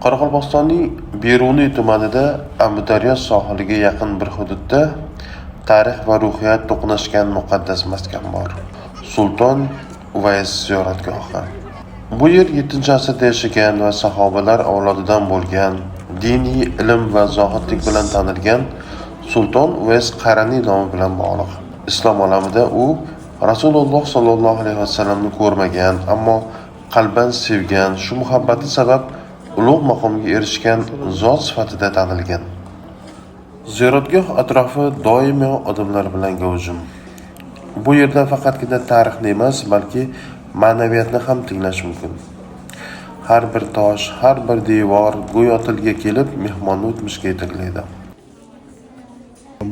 Qoraqalpog'istonning Beruniy tumanida Amudaryo sohiliga yaqin bir hududda tarix va ruhiyat to'qnashgan muqaddas maskan bor. Sulton Uvays ziyoratgohi. Bu yer 7-asrda yashagan va sahobalar avlodidan bo'lgan, diniy ilm va zohidlik bilan tanilgan Sulton Uvays Qaraniy nomi bilan bog'liq. Islom olamida u Rasululloh sollallohu alayhi vasallamni ko'rmagan, ammo qalban sevgan, shu muhabbati sabab ulug' maqomga erishgan zot sifatida tanilgan. Ziyoratgoh atrofi doimo odamlar bilan gavjum. Bu yerda faqatgina tarixni emas, balki ma'naviyatni ham tinglash mumkin. Har bir tosh, har bir devor go'yo tilga kelib, mehmonni o'tmishga yetaklaydi.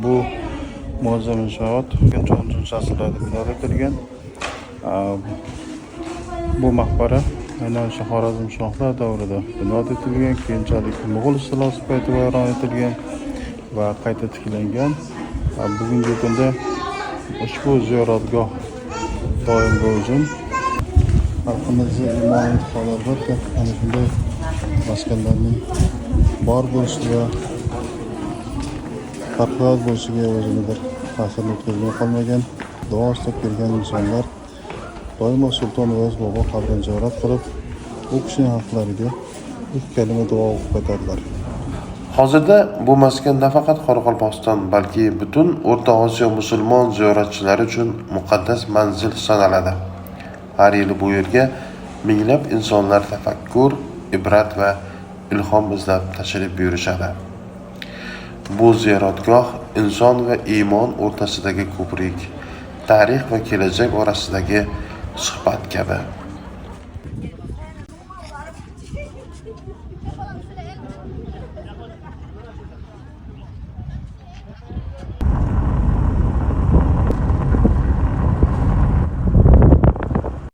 Bu muazzam inshoot 10 asrlarda bino etilgan. Bu maqbara aynan Xorazmshohlar davrida bino etilgan, keyinchalik Mo'g'ul istilosi paytida vayron etilgan va qayta tiklangan. Bugungi kunda ushbu ziyoratgoh doim gavjum. Xalqimizning iymonli fuqarolar ana shunday maskanlarning bor bo'lishiga, farqlar bo'lishiga o'zini bir ta'sir o'tkazmay qolmagan, duo istab kelgan insonlar doimo Sulton Uvays bobo qabrini ziyorat qilib, u kishining haqlariga ilk kalima duo o'qib qaytadilar. Hozirda bu maskan nafaqat Qoraqalpog'iston, balki butun O'rta Osiyo musulmon ziyoratchilari uchun muqaddas manzil sanaladi. Har yili bu yerga minglab insonlar tafakkur, ibrat va ilhom izlab tashrif buyurishadi. Bu ziyoratgoh inson va iymon o'rtasidagi ko'prik, tarix va kelajak orasidagi suhbat kabi.